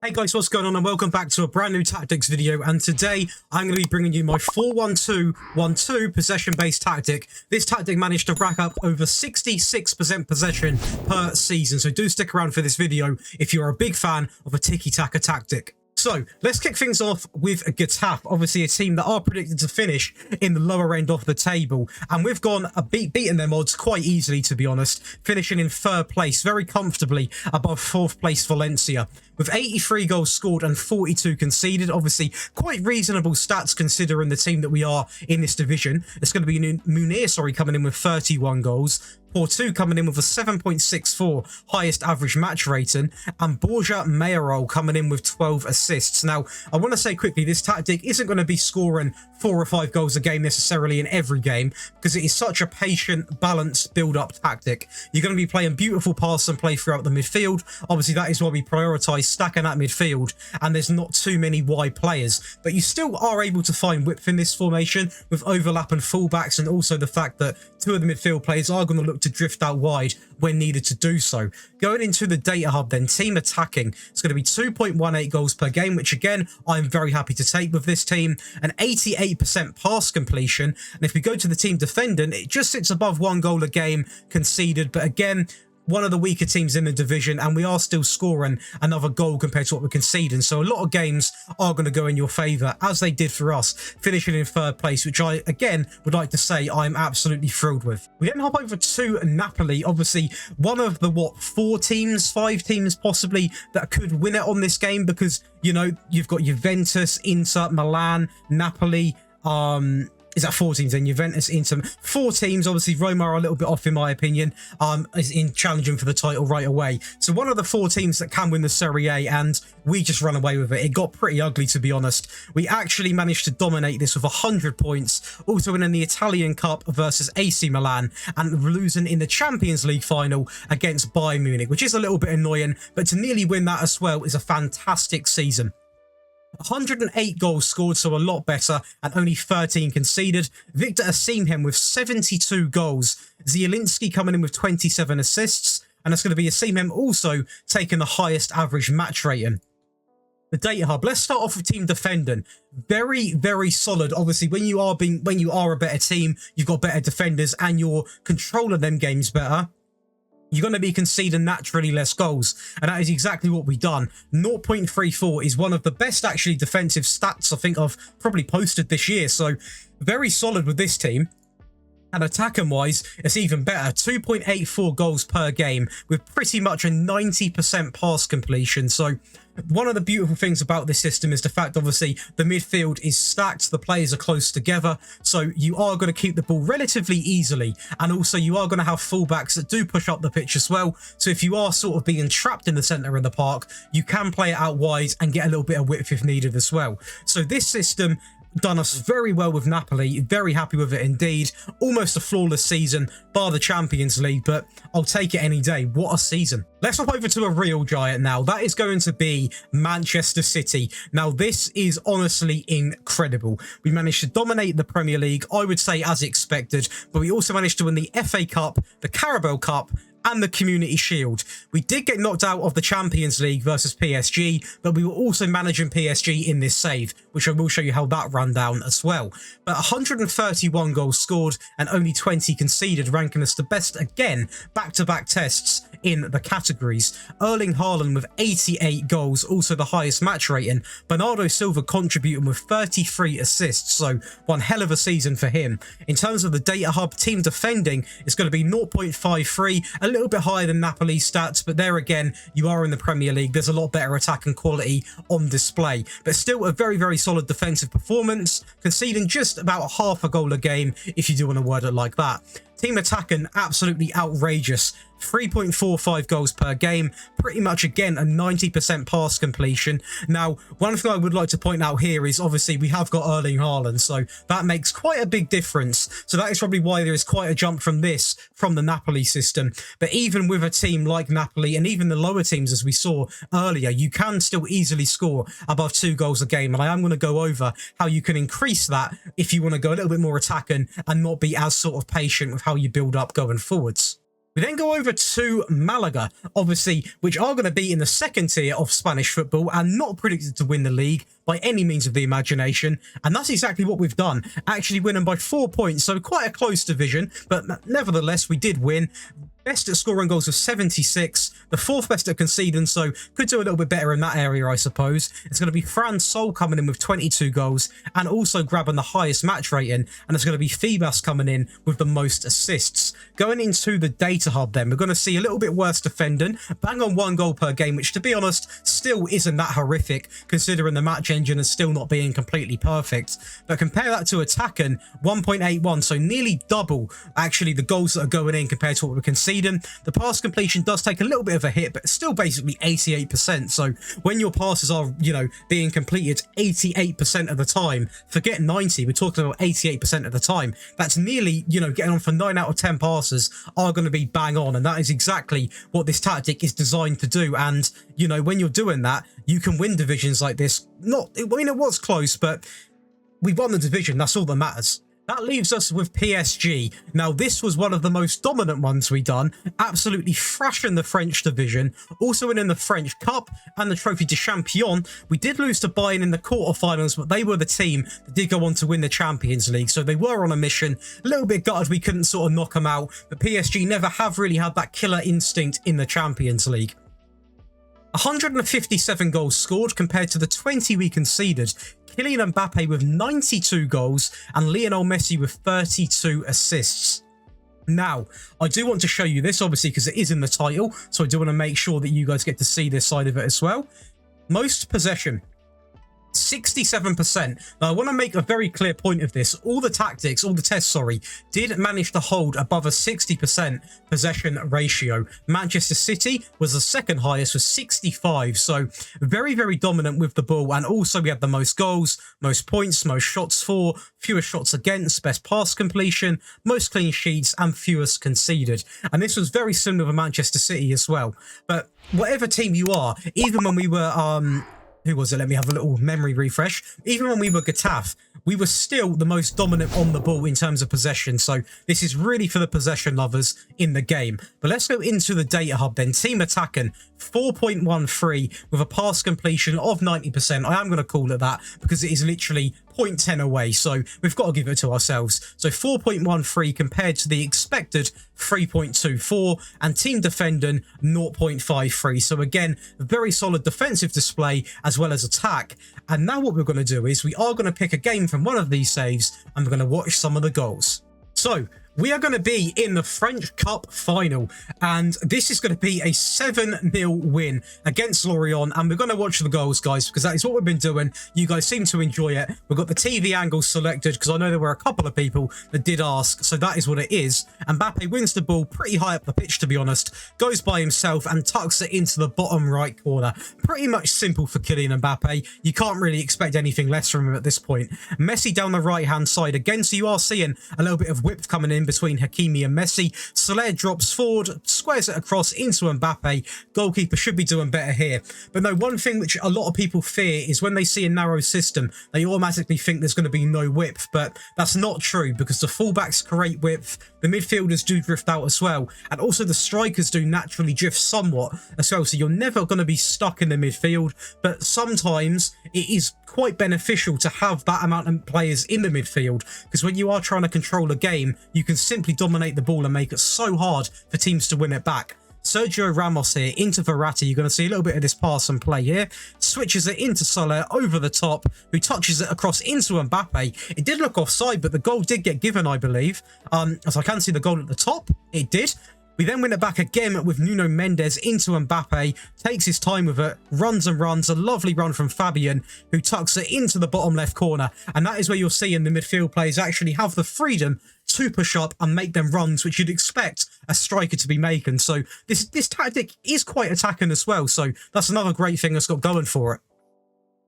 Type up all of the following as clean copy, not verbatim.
Hey guys, what's going on, and welcome back to a brand new tactics video. And today I'm going to be bringing you my 4-1-2-1-2 possession-based tactic. This tactic managed to rack up over 66% possession per season, so do stick around for this video if you're a big fan of a tiki-taka tactic. So, let's kick things off with Getafe, obviously a team that are predicted to finish in the lower end of the table. And we've gone beaten their odds quite easily, to be honest, finishing in third place very comfortably above fourth place Valencia. With 83 goals scored and 42 conceded, obviously quite reasonable stats considering the team that we are in this division. It's going to be Munir, coming in with 31 goals. Porto coming in with a 7.64 highest average match rating, and Borja Mayoral coming in with 12 assists. Now, I want to say quickly, this tactic isn't going to be scoring 4 or 5 goals a game necessarily in every game, because it is such a patient, balanced, build-up tactic. You're going to be playing beautiful pass and play throughout the midfield. Obviously, that is why we prioritise stacking that midfield, and there's not too many wide players, but you still are able to find width in this formation with overlap and fullbacks, and also the fact that 2 of the midfield players are going to look to drift out wide when needed to do so. Going into the data hub then, team attacking, it's going to be 2.18 goals per game, which again I'm very happy to take with this team, an 88% pass completion. And if we go to the team defending, it just sits above 1 goal a game conceded, but again, one of the weaker teams in the division, and we are still scoring another goal compared to what we're conceding. So a lot of games are going to go in your favour, as they did for us, finishing in third place, which I, again, would like to say I'm absolutely thrilled with. We then hop over to Napoli, obviously one of the, 5 teams possibly that could win it on this game, because, you know, you've got Juventus, Inter, Milan, Napoli, is that 4 teams then? Juventus, Inter, 4 teams. Obviously, Roma are a little bit off in my opinion, is in challenging for the title right away. So one of the 4 teams that can win the Serie A, and we just run away with it. It got pretty ugly, to be honest. We actually managed to dominate this with 100 points, also winning the Italian Cup versus AC Milan, and losing in the Champions League final against Bayern Munich, which is a little bit annoying, but to nearly win that as well is a fantastic season. 108 goals scored, so a lot better, and only 13 conceded. Victor Osimhen with 72 goals. Zielinski coming in with 27 assists, and that's going to be Osimhen also taking the highest average match rating. The data hub. Let's start off with team defending. Very, very solid. Obviously, when you are a better team, you've got better defenders, and you're controlling them games better, you're going to be conceding naturally less goals, and that is exactly what we've done. 0.34 is one of the best actually defensive stats I think I've probably posted this year, so very solid with this team. And attacking wise, it's even better. 2.84 goals per game with pretty much a 90% pass completion. So one of the beautiful things about this system is the fact, obviously, the midfield is stacked, the players are close together, so you are going to keep the ball relatively easily, and also you are going to have fullbacks that do push up the pitch as well. So if you are sort of being trapped in the centre of the park, you can play it out wide and get a little bit of width if needed as well. So this system done us very well with Napoli, very happy with it indeed. Almost a flawless season, bar the Champions League, but I'll take it any day. What a season. Let's hop over to a real giant now. That is going to be Manchester City. Now, this is honestly incredible. We managed to dominate the Premier League, I would say as expected, but we also managed to win the FA Cup, the Carabao Cup, and the Community Shield. We did get knocked out of the Champions League versus PSG, but we were also managing PSG in this save, which I will show you how that ran down as well. But 131 goals scored and only 20 conceded, ranking us the best again, back-to-back tests in the categories. Erling Haaland with 88 goals, also the highest match rating. Bernardo Silva contributing with 33 assists, so one hell of a season for him. In terms of the data hub, team defending is going to be 0.53, a little bit higher than Napoli's stats, but there again, you are in the Premier League. There's a lot better attacking quality on display, but still a very, very solid defensive performance, conceding just about half a goal a game, if you do want to word it like that. Team attacking, absolutely outrageous. 3.45 goals per game, pretty much again a 90% pass completion. Now, one thing I would like to point out here is obviously we have got Erling Haaland, so that makes quite a big difference. So that is probably why there is quite a jump from the Napoli system. But even with a team like Napoli, and even the lower teams as we saw earlier, you can still easily score above 2 goals a game, and I am going to go over how you can increase that if you want to go a little bit more attacking and not be as sort of patient with how you build up going forwards. We then go over to Malaga, obviously, which are going to be in the second tier of Spanish football and not predicted to win the league by any means of the imagination. And that's exactly what we've done, actually winning by 4 points. So quite a close division, but nevertheless, we did win. Best at scoring goals was 76, the fourth best at conceding, so could do a little bit better in that area, I suppose. It's going to be Fran Sol coming in with 22 goals and also grabbing the highest match rating, and it's going to be Febas coming in with the most assists. Going into the data hub then, we're going to see a little bit worse defending, bang on 1 goal per game, which to be honest, still isn't that horrific considering the match engine is still not being completely perfect. But compare that to attacking, 1.81, so nearly double actually the goals that are going in compared to what we're conceding. The pass completion does take a little bit of a hit, but it's still basically 88%. So when your passes are, being completed 88% of the time, forget 90, we're talking about 88% of the time. That's nearly, getting on for 9 out of 10 passes are going to be bang on. And that is exactly what this tactic is designed to do. And, when you're doing that, you can win divisions like this. It was close, but we won the division. That's all that matters. That leaves us with PSG. Now, this was one of the most dominant ones we done, absolutely thrashing the French division, also winning the French Cup and the Trophy de Champion. We did lose to Bayern in the quarterfinals, but they were the team that did go on to win the Champions League, so they were on a mission. A little bit gutted we couldn't sort of knock them out, but PSG never have really had that killer instinct in the Champions League. 157 goals scored compared to the 20 we conceded. Kylian Mbappe with 92 goals and Lionel Messi with 32 assists. Now, I do want to show you this, obviously, because it is in the title, so I do want to make sure that you guys get to see this side of it as well. Most possession. 67%. Now, I want to make a very clear point of this. All the tests, did manage to hold above a 60% possession ratio. Manchester City was the second highest with 65. So very, very dominant with the ball. And also we had the most goals, most points, most shots for, fewest shots against, best pass completion, most clean sheets and fewest conceded. And this was very similar with Manchester City as well. But whatever team you are, even when we were who was it? Let me have a little memory refresh. Even when we were Getafe, we were still the most dominant on the ball in terms of possession. So this is really for the possession lovers in the game. But let's go into the data hub then. Team attacking, 4.13 with a pass completion of 90%. I am going to call it that because it is literally 0.10 away. So we've got to give it to ourselves. So 4.13 compared to the expected 3.24 and team defending 0.53. So again, a very solid defensive display as well as attack. And now what we're going to do is we are going to pick a game from one of these saves and we're going to watch some of the goals. So we are going to be in the French Cup final, and this is going to be a 7-0 win against Lorient, and we're going to watch the goals, guys, because that is what we've been doing. You guys seem to enjoy it. We've got the TV angles selected, because I know there were a couple of people that did ask, so that is what it is. And Mbappe wins the ball pretty high up the pitch, to be honest, goes by himself and tucks it into the bottom right corner. Pretty much simple for Kylian Mbappe. You can't really expect anything less from him at this point. Messi down the right-hand side again, so you are seeing a little bit of width coming in between Hakimi and Messi. Soler drops forward, squares it across into Mbappe. Goalkeeper should be doing better here. But no, one thing which a lot of people fear is when they see a narrow system, they automatically think there's going to be no width. But that's not true because the fullbacks create width, the midfielders do drift out as well, and also the strikers do naturally drift somewhat as well. So you're never going to be stuck in the midfield, but sometimes it is quite beneficial to have that amount of players in the midfield, because when you are trying to control a game, you can simply dominate the ball and make it so hard for teams to win it back. Sergio Ramos here into Verratti. You're going to see a little bit of this pass and play here. Switches it into Soler over the top, who touches it across into Mbappe. It did look offside, but the goal did get given, I believe. As I can see the goal at the top, it did. We then win it back again with Nuno Mendes into Mbappe, takes his time with it, runs and runs, a lovely run from Fabian, who tucks it into the bottom left corner. And that is where you're seeing the midfield players actually have the freedom to push up and make them runs, which you'd expect a striker to be making. So this tactic is quite attacking as well. So that's another great thing that's got going for it.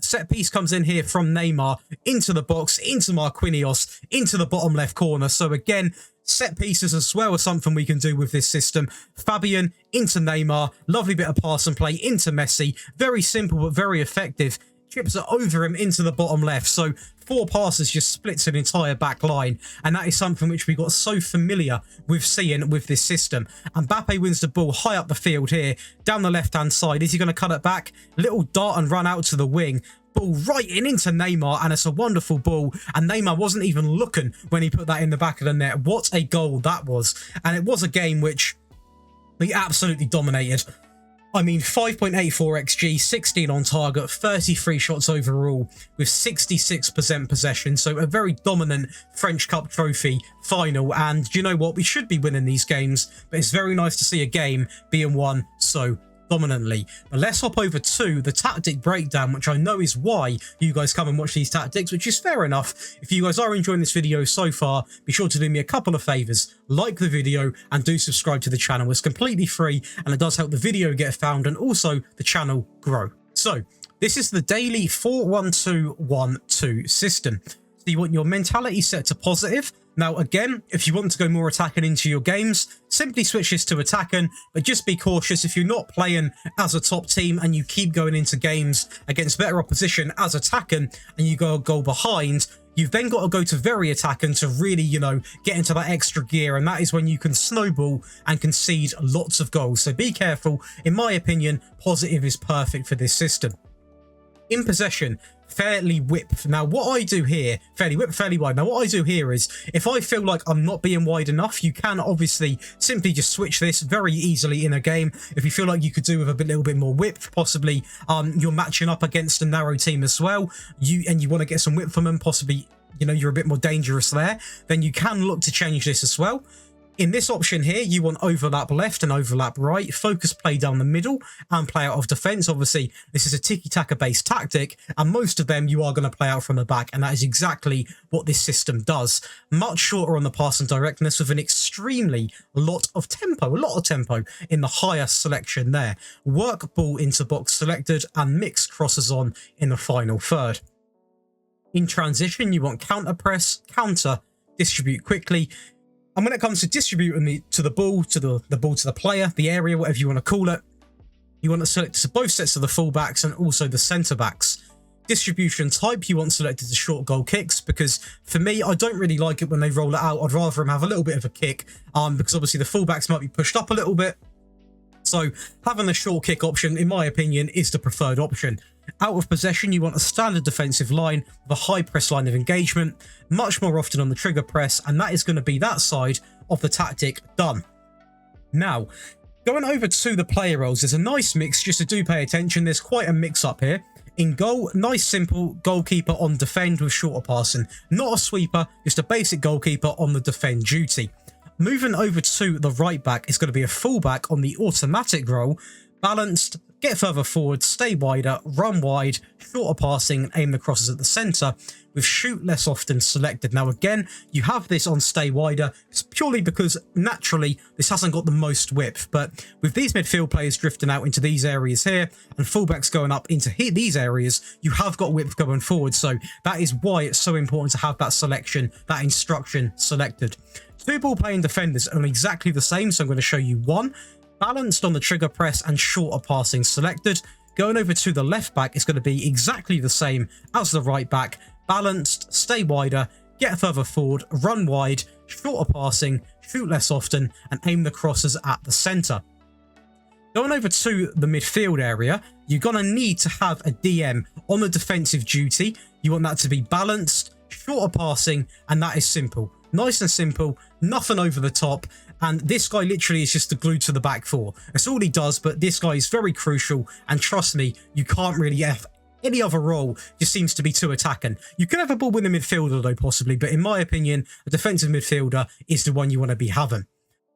Set piece comes in here from Neymar into the box, into Marquinhos, into the bottom left corner. So again, set pieces as well are something we can do with this system. Fabian into Neymar, lovely bit of pass and play into Messi. Very simple but very effective. chips it over him into the bottom left. So 4 passes just splits an entire back line, and that is something which we got so familiar with seeing with this system. And Mbappe wins the ball high up the field here, down the left-hand side. Is he going to cut it back? Little dart and run out to the wing. Ball right into Neymar, and it's a wonderful ball, and Neymar wasn't even looking when he put that in the back of the net. What a goal that was. And it was a game which we absolutely dominated. I mean, 5.84 XG, 16 on target, 33 shots overall with 66% possession. So a very dominant French Cup trophy final. And you know what? We should be winning these games, but it's very nice to see a game being won so dominantly. But let's hop over to the tactic breakdown, which I know is why you guys come and watch these tactics, which is fair enough. If you guys are enjoying this video so far, be sure to do me a couple of favors. Like the video and do subscribe to the channel. It's completely free and it does help the video get found and also the channel grow. So this is the daily 4-1-2-1-2 system. So you want your mentality set to positive. Now, again, if you want to go more attacking into your games, simply switch this to attacking, but just be cautious. If you're not playing as a top team and you keep going into games against better opposition as attacking and you go a goal behind, you've then got to go to very attacking to really, you know, get into that extra gear, and that is when you can snowball and concede lots of goals. So be careful. In my opinion, positive is perfect for this system. In possession, fairly whip. Now, what I do here, fairly whip, fairly wide. Now, what I do here is, if I feel like I'm not being wide enough, you can obviously simply just switch this very easily in a game. If you feel like you could do with a little bit more whip, possibly you're matching up against a narrow team as well, and you want to get some whip from them, possibly, you know, you're a bit more dangerous there, then you can look to change this as well. In this option here, you want overlap left and overlap right, focus play down the middle, and play out of defense. Obviously, this is a tiki-taka based tactic, and most of them you are going to play out from the back, and that is exactly what this system does. Much shorter on the pass and directness, with an extremely lot of tempo in the higher selection there. Work ball into box selected, and mix crosses on in the final third. In transition, you want counter press, counter, distribute quickly. And when it comes to distributing the ball to the player, the area, whatever you want to call it, you want to select both sets of the fullbacks and also the centre backs. Distribution type, you want selected as short goal kicks, because for me, I don't really like it when they roll it out. I'd rather them have a little bit of a kick, because obviously the fullbacks might be pushed up a little bit. So having the short kick option, in my opinion, is the preferred option. Out of possession, you want a standard defensive line with a high press line of engagement, much more often on the trigger press, and that is going to be that side of the tactic done. Now, going over to the player roles, there's a nice mix, just to do pay attention. There's quite a mix up here. In goal, nice simple goalkeeper on defend with shorter passing. Not a sweeper, just a basic goalkeeper on the defend duty. Moving over to the right back is going to be a fullback on the automatic role, balanced, get further forward, stay wider, run wide, shorter passing, and aim the crosses at the centre, with shoot less often selected. Now again, you have this on stay wider, it's purely because naturally this hasn't got the most width, but with these midfield players drifting out into these areas here, and fullbacks going up into these areas, you have got width going forward, so that is why it's so important to have that selection, that instruction selected. Two ball playing defenders are exactly the same, so I'm going to show you one. Balanced on the trigger press and shorter passing selected. Going over to the left back is going to be exactly the same as the right back. Balanced, stay wider, get further forward, run wide, shorter passing, shoot less often, and aim the crosses at the centre. Going over to the midfield area, you're going to need to have a DM on the defensive duty. You want that to be balanced, shorter passing, and that is simple. Nice and simple, nothing over the top, and this guy literally is just the glue to the back four. That's all he does, but this guy is very crucial, and trust me, you can't really have any other role, just seems to be too attacking. You can have a ball with a midfielder though, possibly, but in my opinion, a defensive midfielder is the one you want to be having.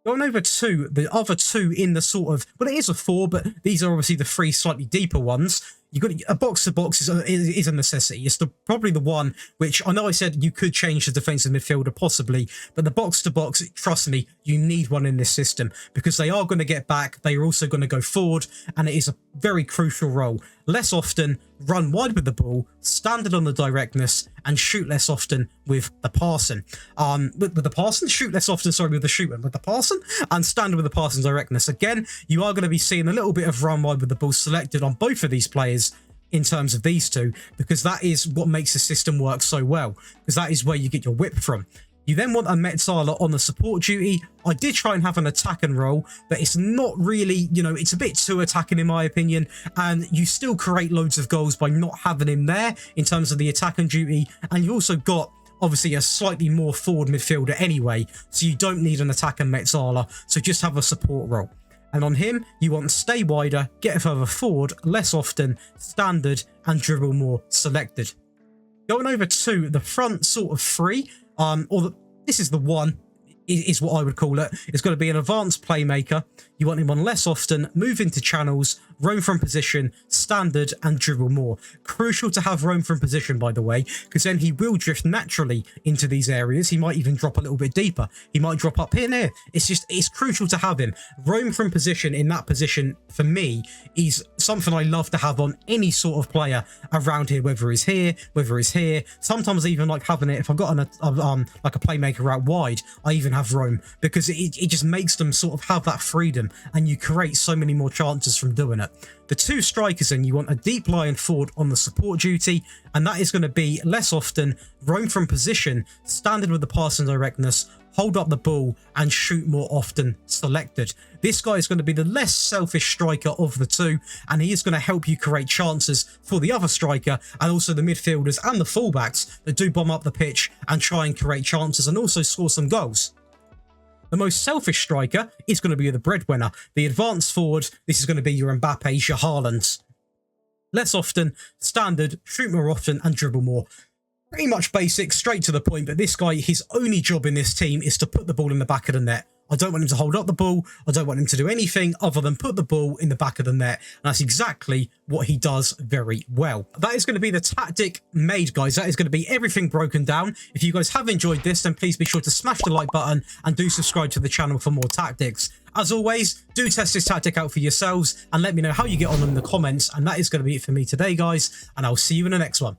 Going over to the other two in the sort of, well, it is a four, but these are obviously the three slightly deeper ones. You got a box-to-box is a necessity. It's probably the one which, I know I said you could change the defensive midfielder possibly, but the box-to-box, trust me, you need one in this system because they are going to get back, they are also going to go forward, and it is a very crucial role. Less often, run wide with the ball, standard on the directness, and shoot less often with the passing. With the passing, shoot less often, sorry, with the shooting. With the passing, and standard with the passing directness. Again, you are going to be seeing a little bit of run wide with the ball selected on both of these players. in terms of these two, because that is what makes the system work so well, because that is where you get your whip from. You then want a Metzala on the support duty. I did try and have an attacking role, but it's not really, you know, it's a bit too attacking in my opinion, and you still create loads of goals by not having him there in terms of the attacking duty, and you've also got obviously a slightly more forward midfielder anyway, so you don't need an attacking Metzala, so just have a support role. And on him, you want to stay wider, get further forward less often, standard, and dribble more selected. Going over to the front sort of three, this is the one, is what I would call it. It's got to be an advanced playmaker. You want him on less often, move into channels, roam from position, standard, and dribble more. Crucial to have roam from position, by the way, because then he will drift naturally into these areas. He might even drop a little bit deeper. He might drop up here and there. It's crucial to have him. Roam from position in that position, for me, is something I love to have on any sort of player around here, whether he's here, whether he's here. Sometimes I even like having it, if I've got like a playmaker out wide, I even have roam, because it just makes them sort of have that freedom, and you create so many more chances from doing it. The two strikers, then, you want a deep lying forward on the support duty, and that is going to be less often, roam from position, standard with the passing directness, hold up the ball, and shoot more often selected. This guy is going to be the less selfish striker of the two, and he is going to help you create chances for the other striker, and also the midfielders and the fullbacks that do bomb up the pitch and try and create chances and also score some goals. The most selfish striker is going to be the breadwinner. The advanced forward, this is going to be your Mbappe's, your Haalands. Less often, standard, shoot more often, and dribble more. Pretty much basic, straight to the point, but this guy, his only job in this team is to put the ball in the back of the net. I don't want him to hold up the ball. I don't want him to do anything other than put the ball in the back of the net. And that's exactly what he does very well. That is going to be the tactic made, guys. That is going to be everything broken down. If you guys have enjoyed this, then please be sure to smash the like button and do subscribe to the channel for more tactics. As always, do test this tactic out for yourselves and let me know how you get on in the comments. And that is going to be it for me today, guys. And I'll see you in the next one.